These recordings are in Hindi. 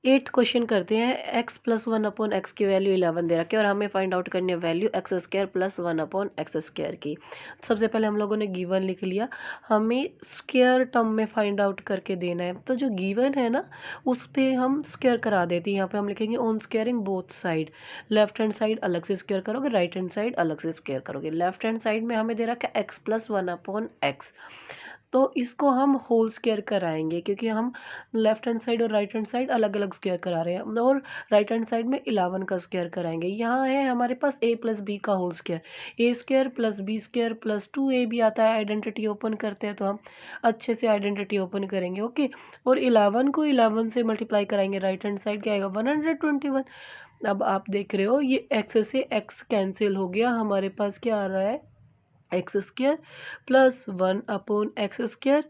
एट्थ क्वेश्चन करते हैं। X plus one upon x की वैल्यू 11 दे रखी है और हमें फाइंड आउट करनी है value x square plus one upon x square की। सबसे पहले हम लोगों ने गिवन लिख लिया, हमें स्क्वायर टर्म में फाइंड आउट करके देना है। तो जो गिवन है ना उस पे हम स्क्वायर करा देते हैं। यहाँ पे हम लिखेंगे on squaring both side. Left hand side अलग से स्क्वायर करोगे, राइट हैंड साइड अलग से स्क्वायर करोगे। लेफ्ट हैंड साइड में हमें दे रखा है x plus one upon x, तो इसको हम होल स्क्वायर कराएंगे क्योंकि हम लेफ्ट हैंड साइड और राइट हैंड साइड अलग अलग स्क्वायर करा रहे हैं। और राइट हैंड साइड में 11 का स्क्वायर कराएंगे। यहाँ है हमारे पास a प्लस बी का whole square, A square plus B square plus 2a भी आता है। आइडेंटिटी ओपन करते हैं तो हम अच्छे से आइडेंटिटी ओपन करेंगे, ओके। और 11 को 11 से मल्टीप्लाई कराएंगे, राइट हैंड साइड क्या आएगा 121। अब आप देख रहे हो ये x से x कैंसिल हो गया, हमारे पास क्या आ रहा है x square plus one upon x square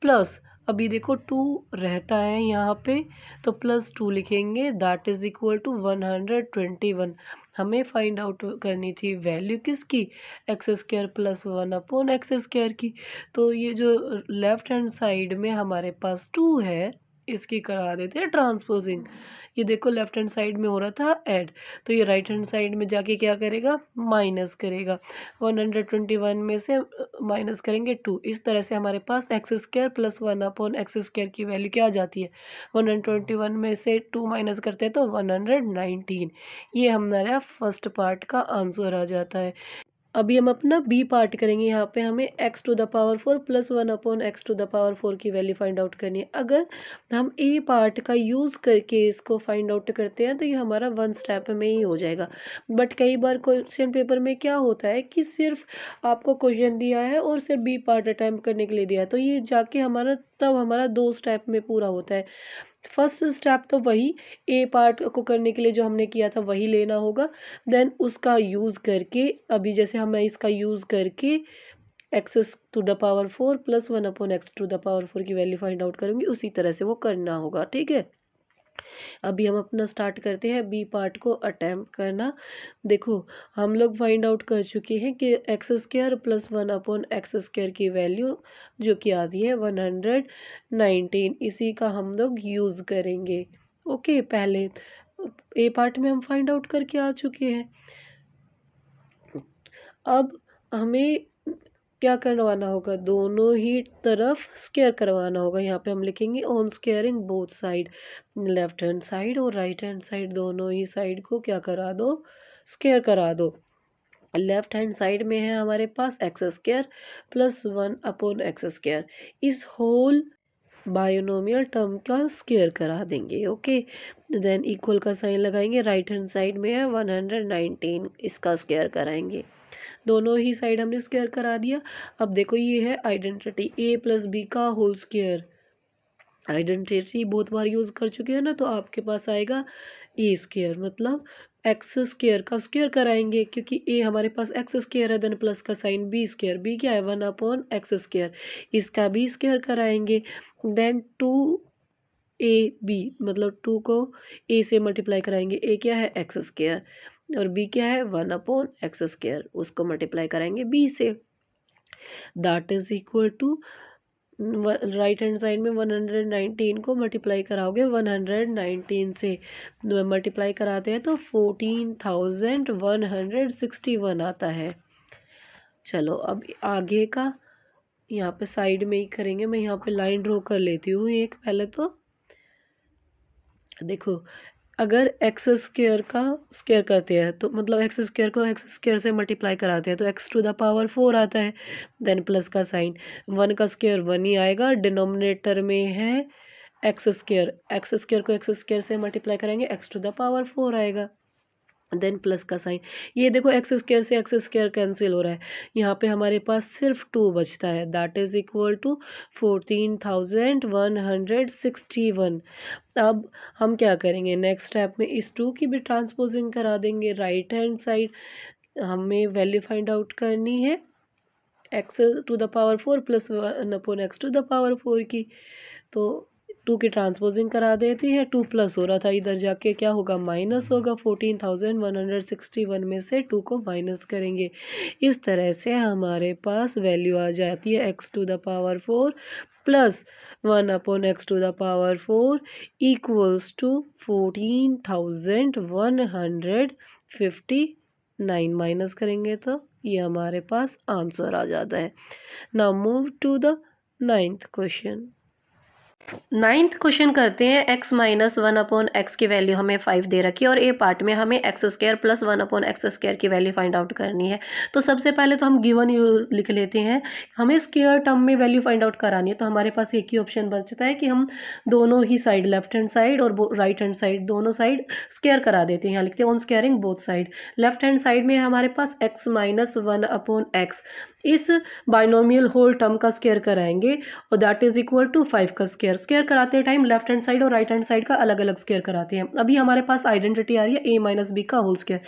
plus, अभी देखो टू रहता है यहाँ पे तो प्लस टू लिखेंगे, दैट इज इक्वल टू 121। हमें फाइंड आउट करनी थी वैल्यू किसकी, x square plus one upon x square की। तो ये जो लेफ्ट हैंड साइड में हमारे पास टू है इसकी करा देते हैं ट्रांसपोजिंग। ये देखो लेफ्ट हैंड साइड में हो रहा था ऐड, तो ये राइट हैंड साइड में जाके क्या करेगा माइनस करेगा। 121 में से माइनस करेंगे टू, इस तरह से हमारे पास X square plus one upon x square की वैल्यू क्या आ जाती है 121 में से टू माइनस करते हैं तो 119। ये हमारा फर्स्ट पार्ट का आंसर आ जाता है। अभी हम अपना बी पार्ट करेंगे। यहाँ पे हमें x to the power four plus one upon x to the power four की वैल्यू फाइंड आउट करनी है। अगर हम ए पार्ट का यूज़ करके इसको फाइंड आउट करते हैं तो ये हमारा वन स्टेप में ही हो जाएगा। बट कई बार क्वेश्चन पेपर में क्या होता है कि सिर्फ आपको क्वेश्चन दिया है और सिर्फ बी पार्ट अटैम्प्ट करने के लिए दिया है, तो ये जाके हमारा तब हमारा दो स्टेप में पूरा होता है। फर्स्ट स्टेप तो वही ए पार्ट को करने के लिए जो हमने किया था वही लेना होगा, देन उसका यूज़ करके अभी जैसे हम इसका यूज़ करके x to the power four plus one upon x to the power four की वैल्यू फाइंड आउट करेंगे, उसी तरह से वो करना होगा, ठीक है। अभी हम अपना स्टार्ट करते हैं बी पार्ट को अटैम्प्ट करना। देखो हम लोग फाइंड आउट कर चुके हैं कि x square plus one upon x square की वैल्यू जो कि आती है 119, इसी का हम लोग यूज़ करेंगे, ओके। पहले ए पार्ट में हम फाइंड आउट करके आ चुके हैं। अब हमें क्या करवाना होगा, दोनों ही तरफ स्क्वायर करवाना होगा। यहाँ पे हम लिखेंगे on squaring both side, left hand side और राइट हैंड साइड दोनों ही साइड को क्या करा दो स्क्वायर करा दो। लेफ्ट हैंड साइड में है हमारे पास X square plus one upon x square, इस होल बायोनोमियल टर्म का स्क्वायर करा देंगे, ओके। देन इक्वल का साइन लगाएंगे, राइट हैंड साइड में है 119, इसका स्क्वायर कराएंगे। दोनों ही साइड हमने स्क्वायर करा दिया। अब देखो ये है आइडेंटिटी ए प्लस बी का होल स्क्वायर, आइडेंटिटी बहुत बार यूज़ कर चुके हैं ना, तो आपके पास आएगा ए स्क्वायर, मतलब एक्स स्क्वायर का स्क्वायर कराएंगे क्योंकि ए हमारे पास एक्स स्क्वायर है, देन प्लस का साइन बी स्क्वायर, बी क्या है वन अपॉन एक्स स्क्वायर, इसका भी स्क्वायर कराएंगे। देन टू ए बी, मतलब टू को ए से मल्टीप्लाई कराएंगे, ए क्या है एक्स स्क्वायर और बी क्या है वन अपॉन एक्स स्क्वायर, उसको मल्टीप्लाई कराएंगे बी से, that is equal to right hand side में 119 को मल्टीप्लाई कराओगे 119 से, मल्टीप्लाई कराते हैं तो 14,161 आता है। चलो अब आगे का यहाँ पे साइड में ही करेंगे। मैं यहाँ पे लाइन ड्रॉ कर लेती हूँ एक, पहले तो देखो अगर एक्स स्क्वायर का स्क्वायर करते हैं तो मतलब एक्स स्क्वायर को एक्स स्क्वायर से मल्टीप्लाई कराते हैं तो x to the power four आता है, देन प्लस का साइन, वन का स्क्वायर वन ही आएगा, डिनोमिनेटर में है एक्स स्क्वायर को एक्स स्क्वायर से मल्टीप्लाई करेंगे x to the power four आएगा, देन प्लस का साइन। ये देखो एक्स स्क्वायर से एक्स स्क्वायर कैंसिल हो रहा है, यहाँ पे हमारे पास सिर्फ टू बचता है, दैट इज इक्वल टू 14,161। अब हम क्या करेंगे नेक्स्ट स्टेप में, इस टू की भी ट्रांसपोजिंग करा देंगे। राइट हैंड साइड हमें वैल्यू फाइंड आउट करनी है x to the power four plus one upon x to the power four की, तो टू की ट्रांसपोजिंग करा देते हैं, 2 प्लस हो रहा था, इधर जाके क्या होगा माइनस होगा। 14,161 में से 2 को माइनस करेंगे। इस तरह से हमारे पास वैल्यू आ जाती है x to the power 4 plus 1 upon x to the power 4 equals to 14,159। Minus करेंगे तो ये हमारे पास आंसर आ जाता है। Now move to the 9th question. 9th question करते हैं। x माइनस 1 अपॉन एक्स की वैल्यू हमें 5 दे रखी है और ए पार्ट में हमें x square plus 1 upon x square की वैल्यू फाइंड आउट करनी है। तो सबसे पहले तो हम गिवन लिख लेते हैं। हमें स्क्वायर टर्म में वैल्यू फाइंड आउट करानी है, तो हमारे पास एक ही ऑप्शन बचता है कि हम दोनों ही साइड, लेफ्ट हैंड साइड और राइट हैंड साइड, दोनों साइड स्क्वायर करा देते हैं। यहाँ लिखते हैं on squaring both side. Left hand side में हमारे पास x माइनस 1 अपॉन एक्स, इस बाइनोमियल होल टर्म का स्क्वायर कराएंगे और दैट इज इक्वल टू 5 का स्क्वायर। स्क्वायर कराते टाइम लेफ्ट हैंड साइड और राइट हैंड साइड का अलग अलग स्क्वायर कराते हैं। अभी हमारे पास आइडेंटिटी आ रही है a माइनस बी का होल स्क्वायर,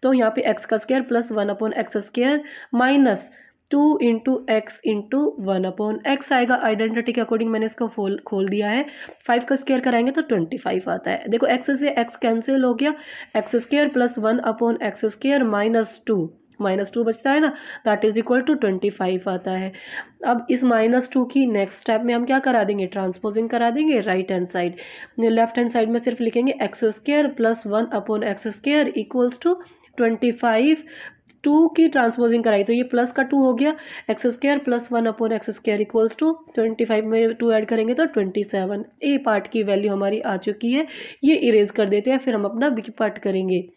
तो यहाँ पे x का square plus 1 upon x square minus 2 into x into 1 upon x आएगा। आइडेंटिटी के अकॉर्डिंग मैंने इसको खोल दिया है। 5 का स्क्वायर कराएंगे तो 25 आता है। देखो x से x कैंसिल हो गया, x square plus 1 upon x square minus two बचता है ना, दैट इज इक्वल टू 25 आता है। अब इस -2 की नेक्स्ट स्टेप में हम क्या करा देंगे, ट्रांसपोजिंग करा देंगे right hand side. Left hand side में सिर्फ लिखेंगे x square plus 1 upon x square equals to 25। 2 की ट्रांसपोजिंग कराई तो ये प्लस का 2 हो गया, x square plus 1 upon x square equals to 25 में 2 ऐड करेंगे तो 27। ए पार्ट की वैल्यू हमारी आ चुकी है, ये इरेज कर देते हैं, फिर हम अपना बी पार्ट करेंगे।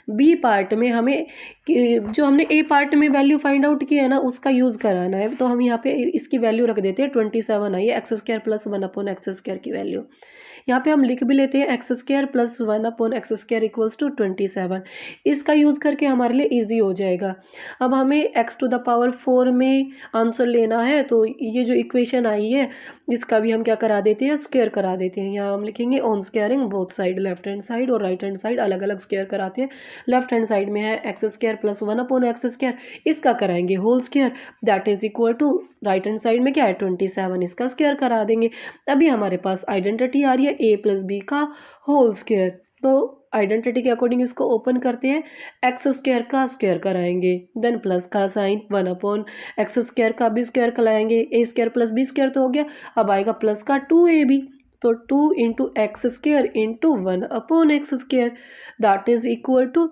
बी पार्ट में हमें जो हमने ए पार्ट में वैल्यू फाइंड आउट की है ना, उसका यूज़ कराना है। तो हम यहाँ पे इसकी वैल्यू रख देते हैं 27 आई है, x square plus 1 upon x square की वैल्यू। यहाँ पे हम लिख भी लेते हैं x square plus 1 upon x square equals to 27। इसका यूज़ करके हमारे लिए ईजी हो जाएगा। अब हमें एक्स टू द पावर 4 में आंसर लेना है, तो ये जो इक्वेशन आई है इसका भी हम क्या करा देते हैं, स्क्वायर करा देते हैं। यहाँ हम लिखेंगे on squaring both side, left hand side और राइट हैंड साइड अलग अलग स्क्वायर कराते हैं। लेफ्ट हैंड साइड में है x square plus 1 upon x square, इसका कराएंगे whole square, that is equal to right hand side में क्या है 27, इसका स्क्वायर करा देंगे। अभी हमारे पास आइडेंटिटी आ रही है a प्लस बी का होल स्क्वायर, तो आइडेंटिटी के अकॉर्डिंग इसको ओपन करते हैं, एक्स स्क्वायर का स्क्वायर कराएंगे, देन प्लस का साइन 1 अपॉन एक्स स्क्वायर का भी स्क्वायर कराएंगे, ए स्क्वायर प्लस बी स्क्वायर तो हो गया। अब आएगा प्लस का 2ab, तो 2 into x square into 1 upon x square, that is equal to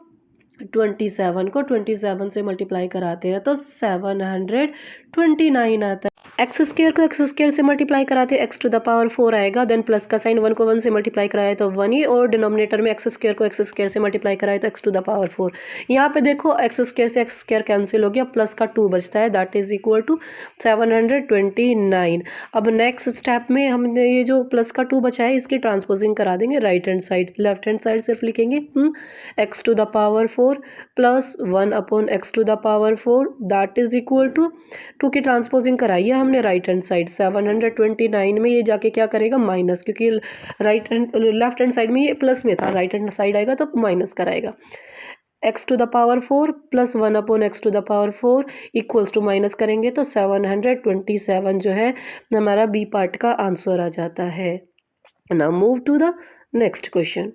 27 को 27 से मल्टीप्लाई कराते हैं तो 729 आता है। एक्स स्क्वायर को एक्स स्क्वायर से मल्टीप्लाई कराते हैं, एक्स टू द पावर 4 आएगा, देन प्लस का साइन 1 को 1 से मल्टीप्लाई कराए तो 1 ही, और डिनोमिनेटर में एक्स स्क्वायर को एक्स स्क्वायर से मल्टीप्लाई कराए तो एक्स टू द पावर 4। यहाँ पे देखो एक्स स्क्वायर से एक्स स्क्वायर कैंसिल हो गया, प्लस का 2 बचता है, दैट इज इक्वल टू 729। अब नेक्स्ट स्टेप में हमने ये जो प्लस का 2 बचा है इसकी ट्रांसपोजिंग करा देंगे right hand side. Left hand side सिर्फ लिखेंगे x to the power 4 plus 1 upon x to the power 4, that is equal to 2 की ट्रांसपोजिंग कराई है हमने राइट हैंड साइड। 729 में ये जाके क्या करेगा माइनस, क्योंकि लेफ्ट हैंड साइड में ये प्लस में था, राइट हैंड साइड आएगा तो माइनस कराएगा। X to the power 4 plus 1 upon x to the power 4 equals to minus करेंगे तो 727 जो है हमारा बी पार्ट का आंसर आ जाता है। Now move to the next question.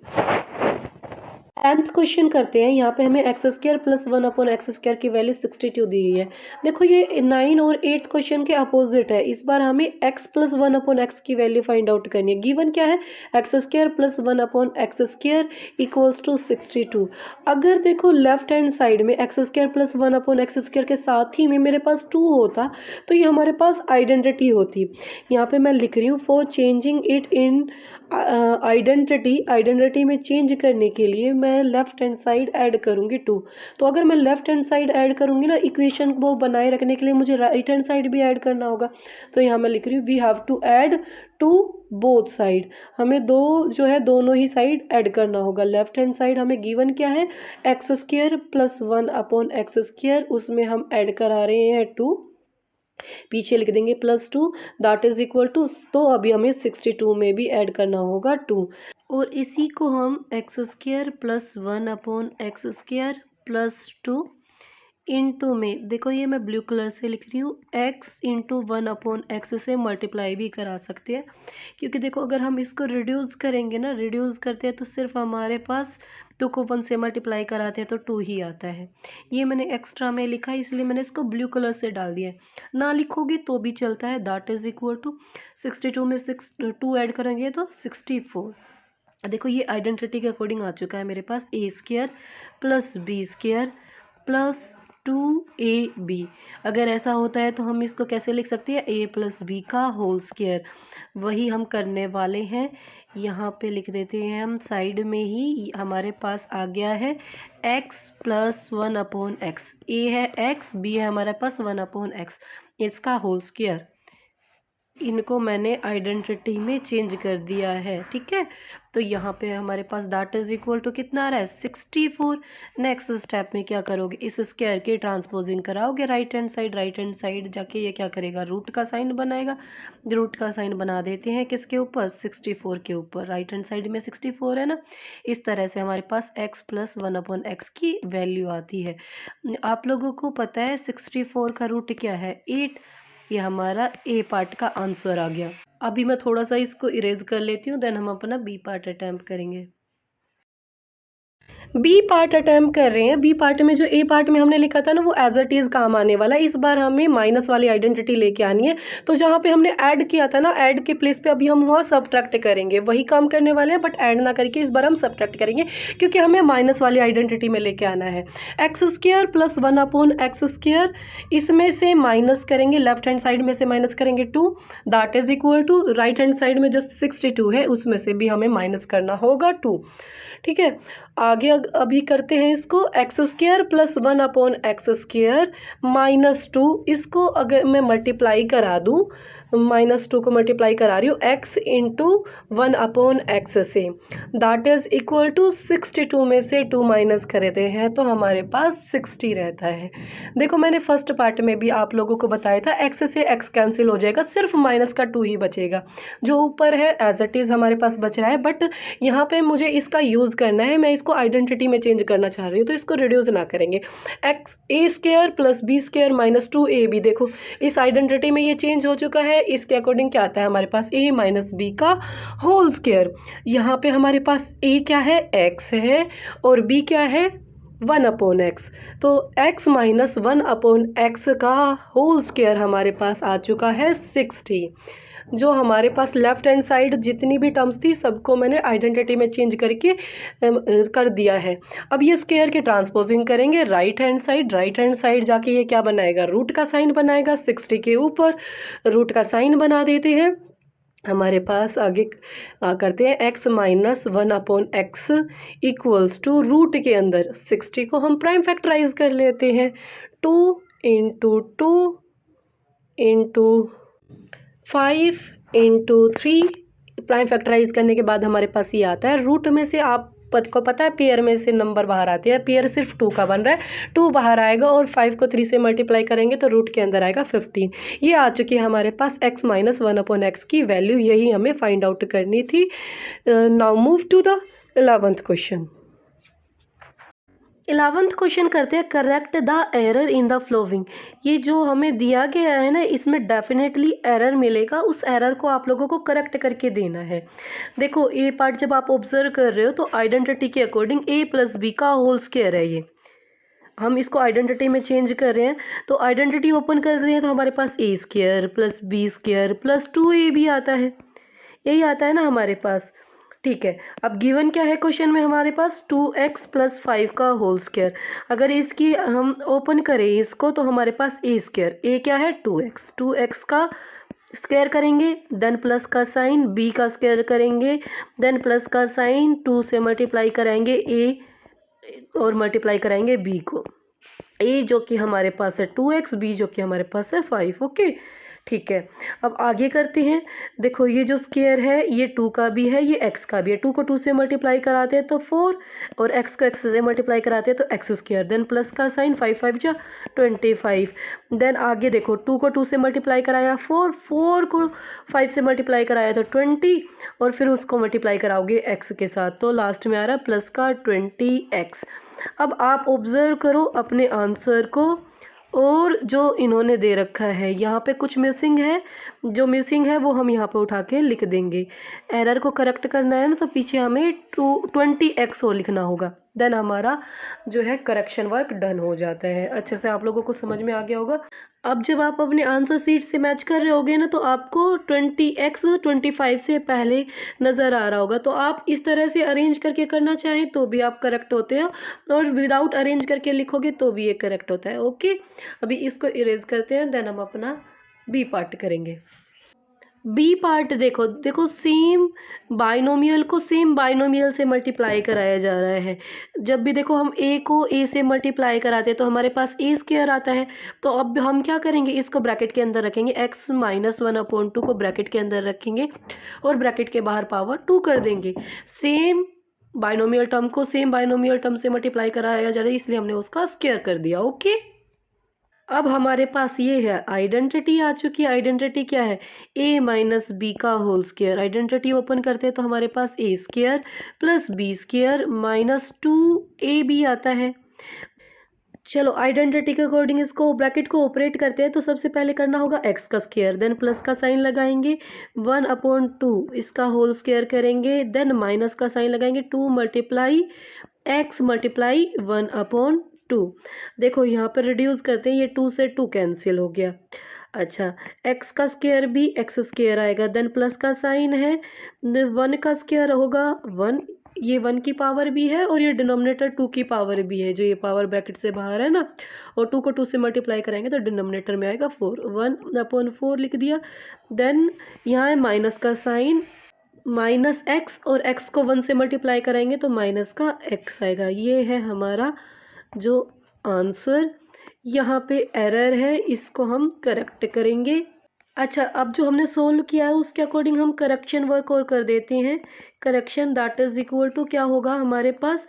10th question करते हैं। यहाँ पे हमें x square plus 1 upon x square की वैल्यू 62 दी हुई है। देखो ये 9 और 8 क्वेश्चन के अपोजिट है। इस बार हमें x प्लस 1 अपॉन एक्स की वैल्यू फाइंड आउट करनी है। गिवन क्या है, x square plus 1 upon x square equals to 62। अगर देखो लेफ्ट हैंड साइड में x square plus 1 upon x square के साथ ही में मेरे पास 2 होता तो ये हमारे पास आइडेंटिटी होती। यहाँ पे मैं लिख रही हूँ for changing it in identity में चेंज करने के लिए मैं लेफ्ट हैंड साइड ऐड करूँगी 2। तो अगर मैं लेफ्ट हैंड साइड ऐड करूँगी ना, इक्वेशन को बनाए रखने के लिए मुझे राइट हैंड साइड भी ऐड करना होगा। तो यहाँ मैं लिख रही हूँ we have to add to both side, हमें दोनों ही साइड ऐड करना होगा। लेफ्ट हैंड साइड हमें गिवन क्या है, x square plus 1 upon x square, उसमें हम ऐड करा रहे हैं 2, पीछे लिख देंगे plus 2, that is equal to, तो अभी हमें 62 में भी ऐड करना होगा 2, और इसी को हम x square plus 1 upon x square plus 2 into में देखो ये मैं ब्लू कलर से लिख रही हूँ, x इंटू 1/x से मल्टीप्लाई भी करा सकते हैं, क्योंकि देखो अगर हम इसको रिड्यूस करेंगे ना, रिड्यूस करते हैं तो सिर्फ हमारे पास 2 को 1 से मल्टीप्लाई कराते हैं तो 2 ही आता है। ये मैंने एक्स्ट्रा में लिखा है इसलिए मैंने इसको ब्लू कलर से डाल दिया है, ना लिखोगी तो भी चलता है। दैट इज़ इक्वल टू 62 में 2 ऐड करेंगे तो 64। देखो ये आइडेंटिटी के अकॉर्डिंग आ चुका है मेरे पास, A square plus B square plus 2ab। अगर ऐसा होता है तो हम इसको कैसे लिख सकते हैं, a प्लस बी का होल स्क्वायर। वही हम करने वाले हैं, यहाँ पे लिख देते हैं हम साइड में ही। हमारे पास आ गया है x प्लस 1/x, a है x, b है हमारे पास 1/x, इसका होल स्क्वायर। इनको मैंने आइडेंटिटी में चेंज कर दिया है, ठीक है। तो यहाँ पे हमारे पास दैट इज इक्वल टू कितना आ रहा है, 64। नेक्स्ट स्टेप में क्या करोगे, इस स्क्वायर के ट्रांसपोजिंग कराओगे right hand side, right hand side जाके ये क्या करेगा, रूट का साइन बनाएगा। रूट का साइन बना देते हैं किसके ऊपर, 64 के ऊपर। राइट हैंड साइड में 64 है ना। इस तरह से हमारे पास x प्लस 1/x की वैल्यू आती है। आप लोगों को पता है 64 का रूट क्या है, 8। ये हमारा ए पार्ट का आंसर आ गया। अभी मैं थोड़ा सा इसको इरेज कर लेती हूँ, देन हम अपना बी पार्ट अटैम्प्ट करेंगे। बी पार्ट अटैम्प्ट कर रहे हैं। बी पार्ट में जो ए पार्ट में हमने लिखा था ना वो एज इट इज़ काम आने वाला है। इस बार हमें माइनस वाली आइडेंटिटी लेके आनी है। तो जहाँ पे हमने ऐड किया था ना, ऐड के प्लेस पे अभी हम वहाँ सब्ट्रैक्ट करेंगे। वही काम करने वाले हैं बट ऐड ना करके इस बार हम सब्ट्रैक्ट करेंगे, क्योंकि हमें माइनस वाली आइडेंटिटी में लेके आना है। X square plus 1/x square, इसमें से माइनस करेंगे, लेफ्ट हैंड साइड में से माइनस करेंगे 2, that is equal to right hand side में जो 62 है उसमें से भी हमें माइनस करना होगा 2, ठीक है। आगे अभी करते हैं इसको, x square plus 1/x square minus 2, इसको अगर मैं मल्टीप्लाई करा दूँ, -2 को मल्टीप्लाई करा रही हूँ x इंटू 1/x से, दैट इज इक्वल टू 62 में से 2 माइनस करते हैं तो हमारे पास 60 रहता है। देखो मैंने फर्स्ट पार्ट में भी आप लोगों को बताया था x से x कैंसिल हो जाएगा, सिर्फ माइनस का 2 ही बचेगा। जो ऊपर है एज इट इज़ हमारे पास बच रहा है, बट यहाँ पे मुझे इसका यूज़ करना है। मैं इसको आइडेंटिटी में चेंज करना चाह रही हूँ तो इसको रिड्यूस ना करेंगे। X A square plus B square minus 2ab, देखो इस आइडेंटिटी में ये चेंज हो चुका है। इसके अकॉर्डिंग क्या आता है हमारे पास, a माइनस बी का होल स्क्वायर। यहाँ पे हमारे पास a क्या है, x है, और b क्या है 1/x। तो x माइनस 1/x का होल स्क्वायर हमारे पास आ चुका है 60। जो हमारे पास लेफ्ट हैंड साइड जितनी भी टर्म्स थी सबको मैंने आइडेंटिटी में चेंज करके कर दिया है। अब ये स्क्वायर के ट्रांसपोजिंग करेंगे right hand side, right hand side जाके ये क्या बनाएगा, रूट का साइन बनाएगा। 60 के ऊपर रूट का साइन बना देते हैं। हमारे पास आगे करते हैं x minus 1/x equals to root के अंदर 60 को हम प्राइम फैक्टराइज कर लेते हैं, 2 into 2 into 5 into 3। Prime factorise करने के बाद हमारे पास ये आता है। रूट में से आप को पता है पेयर में से नंबर बाहर आते हैं, पेयर सिर्फ 2 का बन रहा है, 2 बाहर आएगा और 5 को 3 से मल्टीप्लाई करेंगे तो रूट के अंदर आएगा 15। ये आ चुकी है हमारे पास x माइनस 1/x की वैल्यू, यही हमें फाइंड आउट करनी थी। Now move to the 11th question. 11th question करते हैं, correct the error in the following. ये जो हमें दिया गया है ना, इसमें डेफिनेटली एरर मिलेगा, उस एरर को आप लोगों को करेक्ट करके देना है। देखो ए पार्ट जब आप ऑब्जर्व कर रहे हो तो आइडेंटिटी के अकॉर्डिंग a प्लस बी का होल स्क्वायर है ये। हम इसको आइडेंटिटी में चेंज कर रहे हैं तो आइडेंटिटी ओपन कर रहे हैं तो हमारे पास a square plus B square plus 2ab आता है, यही आता है ना हमारे पास, ठीक है। अब गिवन क्या है क्वेश्चन में हमारे पास, 2x प्लस 5 का होल स्क्वायर। अगर इसकी हम ओपन करें इसको तो हमारे पास a स्क्वायर, a क्या है 2x का स्क्वायर करेंगे, देन प्लस का साइन, b का स्क्वायर करेंगे, देन प्लस का साइन, 2 से मल्टीप्लाई कराएंगे a और मल्टीप्लाई कराएंगे b को। a जो कि हमारे पास है 2x, b जो कि हमारे पास है 5, ओके ठीक है। अब आगे करते हैं। देखो ये जो स्क्वायर है ये 2 का भी है, ये x का भी है। 2 को 2 से मल्टीप्लाई कराते हैं तो 4, और x को x से मल्टीप्लाई कराते हैं तो x स्क्वायर, देन प्लस का साइन, 5 5 जा 25। देन आगे देखो 2 को 2 से मल्टीप्लाई कराया 4, 4 को 5 से मल्टीप्लाई कराया तो 20, और फिर उसको मल्टीप्लाई कराओगे x के साथ तो लास्ट में आ रहा है प्लस का 20x। अब आप ऑब्जर्व करो अपने आंसर को, और जो इन्होंने दे रखा है यहाँ पे कुछ मिसिंग है, जो मिसिंग है वो हम यहाँ पे उठा के लिख देंगे। एरर को करेक्ट करना है ना, तो पीछे हमें 20x और लिखना होगा, देन हमारा जो है करेक्शन वर्क डन हो जाता है। अच्छे से आप लोगों को समझ में आ गया होगा। अब जब आप अपने आंसर शीट से मैच कर रहे होगे ना, तो आपको 20x 25 से पहले नज़र आ रहा होगा। तो आप इस तरह से अरेंज करके करना चाहें तो भी आप करेक्ट होते हो, और विदाउट अरेंज करके लिखोगे तो भी ये करेक्ट होता है। ओके, अभी इसको इरेज करते हैं, देन हम अपना बी पार्ट करेंगे। बी पार्ट देखो देखो, सेम बाइनोमियल को सेम बाइनोमियल से मल्टीप्लाई कराया जा रहा है। जब भी देखो हम ए को ए से मल्टीप्लाई कराते हैं तो हमारे पास ए स्क्वायर आता है। तो अब हम क्या करेंगे, इसको ब्रैकेट के अंदर रखेंगे, x माइनस 1/2 को ब्रैकेट के अंदर रखेंगे और ब्रैकेट के बाहर पावर 2 कर देंगे। सेम बाइनोमियल टर्म को सेम बाइनोमियल टर्म से मल्टीप्लाई कराया जा रहा है, इसलिए हमने उसका स्क्वायर कर दिया। ओके, अब हमारे पास ये है आइडेंटिटी आ चुकी है। आइडेंटिटी क्या है, a माइनस बी का होल स्क्वायर। आइडेंटिटी ओपन करते हैं तो हमारे पास a square plus B square minus 2ab आता है। चलो आइडेंटिटी के अकॉर्डिंग इसको ब्रैकेट को ऑपरेट करते हैं। तो सबसे पहले करना होगा x का स्क्वायर, देन प्लस का साइन लगाएंगे, 1/2 इसका होल स्क्वायर करेंगे, देन माइनस का साइन लगाएंगे, 2 मल्टीप्लाई x मल्टीप्लाई 1/2। देखो यहाँ पर रिड्यूस करते हैं, ये 2 से 2 कैंसिल हो गया। अच्छा, x का स्क्वायर भी x स्क्वायर आएगा, देन प्लस का साइन है, 1 का स्क्वायर होगा 1, ये 1 की पावर भी है और ये डिनोमिनेटर 2 की पावर भी है, जो ये पावर ब्रैकेट से बाहर है ना, और 2 को 2 से मल्टीप्लाई करेंगे तो डिनोमिनेटर में आएगा 4, 1/4 लिख दिया। देन यहाँ है माइनस का साइन, माइनस x, और x को 1 से मल्टीप्लाई करेंगे तो माइनस का x आएगा। ये है हमारा जो आंसर। यहाँ पे एरर है, इसको हम करेक्ट करेंगे। अच्छा, अब जो हमने सोल्व किया है उसके अकॉर्डिंग हम करेक्शन वर्क और कर देते हैं। Correction that is equal to क्या होगा, हमारे पास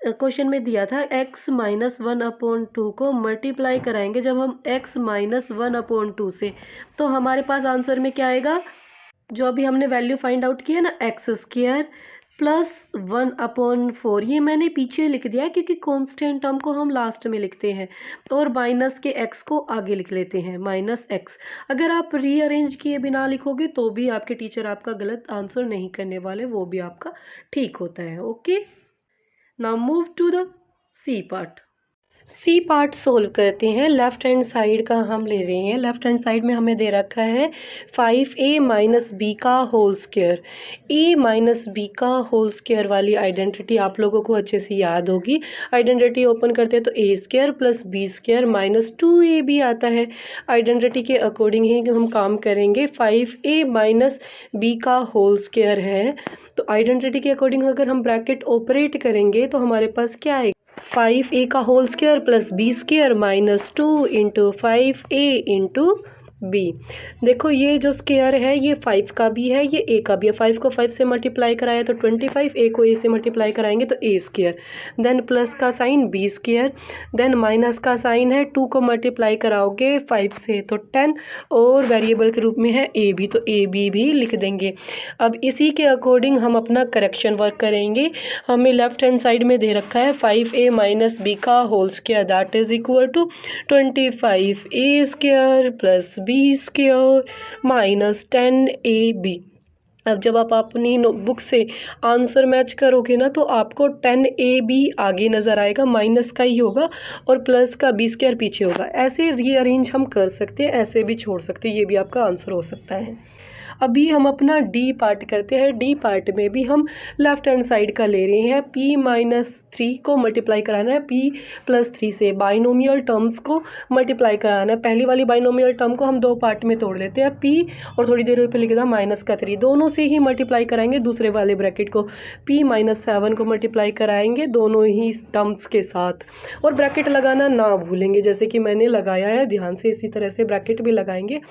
क्वेश्चन में दिया था x माइनस 1/2 को मल्टीप्लाई कराएंगे जब हम x माइनस 1/2 से, तो हमारे पास आंसर में क्या आएगा, जो अभी हमने वैल्यू फाइंड आउट किया ना, एक्स स्क्वायर प्लस 1/4। ये मैंने पीछे लिख दिया है क्योंकि कांस्टेंट टर्म को हम लास्ट में लिखते हैं, और माइनस के x को आगे लिख लेते हैं, माइनस x। अगर आप रीअरेंज किए बिना लिखोगे तो भी आपके टीचर आपका गलत आंसर नहीं करने वाले, वो भी आपका ठीक होता है। Okay, now move to the c part. C part solve करते हैं। लेफ्ट हैंड साइड का हम ले रहे हैं। लेफ्ट हैंड साइड में हमें दे रखा है 5a माइनस बी का whole square. a minus b का होल स्क्वायर वाली आइडेंटिटी आप लोगों को अच्छे से याद होगी। आइडेंटिटी ओपन करते हैं तो a square plus B square minus 2ab आता है। आइडेंटिटी के अकॉर्डिंग ही हम काम करेंगे। 5a माइनस बी का होल स्क्वायर है, तो आइडेंटिटी के अकॉर्डिंग अगर हम ब्रैकेट ऑपरेट करेंगे तो हमारे पास क्या है, 5a का whole square plus B square minus 2 into 5a into b. देखो ये जो स्क्वायर है ये 5 का भी है, ये a का भी है। 5 को 5 से मल्टीप्लाई कराया तो 25, a को a से मल्टीप्लाई कराएंगे तो a स्क्वायर, देन प्लस का sign b square, then minus का साइन है, 2 को मल्टीप्लाई कराओगे 5 से तो 10, और वेरिएबल के रूप में है a भी, तो a b भी लिख देंगे। अब इसी के अकॉर्डिंग हम अपना करेक्शन वर्क करेंगे। हमें लेफ्ट हैंड साइड में दे रखा है 5a माइनस बी का whole square that is equal to 25a square plus B square minus 10ab। अब जब आप अपनी नोटबुक से आंसर मैच करोगे ना तो आपको 10ab आगे नज़र आएगा, माइनस का ही होगा, और प्लस का बी स्क्वायर पीछे होगा। ऐसे रीअरेंज हम कर सकते हैं, ऐसे भी छोड़ सकते हैं, ये भी आपका आंसर हो सकता है। अभी हम अपना डी पार्ट करते हैं। डी पार्ट में भी हम लेफ्ट हैंड साइड का ले रहे हैं। p माइनस 3 को मल्टीप्लाई कराना है p प्लस 3 से। बाइनोमियल टर्म्स को मल्टीप्लाई कराना है। पहली वाली बाइनोमियल टर्म को हम दो पार्ट में तोड़ लेते हैं, p और थोड़ी देर पे लिख दिया माइनस का 3, दोनों से ही मल्टीप्लाई कराएंगे दूसरे वाले ब्रैकेट को। p माइनस 7 को मल्टीप्लाई कराएंगे दोनों ही टर्म्स के साथ, और ब्रैकेट लगाना ना भूलेंगे जैसे कि मैंने लगाया है, ध्यान से इसी तरह से ब्रैकेट भी लगाएंगे।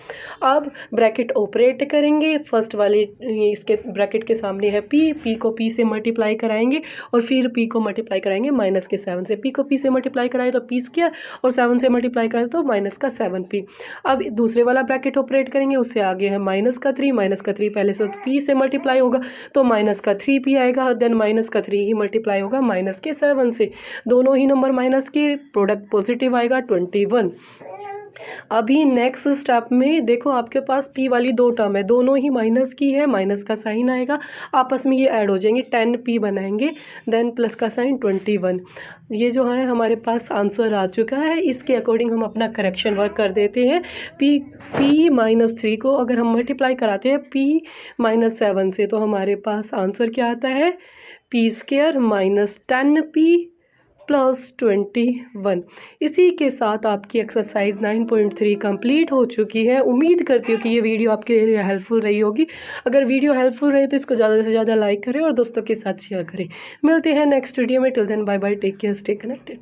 अब ब्रैकेट ऑपरेट करेंगे करेंगे, फर्स्ट वाले इसके ब्रैकेट के सामने है पी को पी से मल्टीप्लाई कराएंगे और फिर पी को मल्टीप्लाई कराएंगे माइनस के 7 से। पी को पी से मल्टीप्लाई कराए तो पी स्क्वायर और 7 से मल्टीप्लाई कराए तो माइनस का 7p। अब दूसरे वाला ब्रैकेट ऑपरेट करेंगे, उससे आगे है माइनस का 3 पहले से तो पी से मल्टीप्लाई होगा तो माइनस का 3p आएगा, देन माइनस का 3 ही मल्टीप्लाई होगा माइनस के 7 से, दोनों ही नंबर माइनस के, प्रोडक्ट पॉजिटिव आएगा 21। अभी नेक्स्ट स्टेप में देखो आपके पास p वाली दो टर्म है, दोनों ही माइनस की है, माइनस का साइन आएगा, आपस में ये ऐड हो जाएंगे, 10p बनाएंगे, देन प्लस का साइन 21। ये जो है हमारे पास आंसर आ चुका है। इसके अकॉर्डिंग हम अपना करेक्शन वर्क कर देते हैं। p माइनस 3 को अगर हम मल्टीप्लाई कराते हैं p माइनस 7 से तो हमारे पास आंसर क्या आता है, p square minus 10p plus 21। इसी के साथ आपकी एक्सरसाइज 9.3 कंप्लीट हो चुकी है। उम्मीद करती हूँ कि ये वीडियो आपके लिए हेल्पफुल रही होगी। अगर वीडियो हेल्पफुल रही तो इसको ज़्यादा से ज़्यादा लाइक करें और दोस्तों के साथ शेयर करें। मिलते हैं नेक्स्ट वीडियो में। Till then bye bye, take care, stay connected.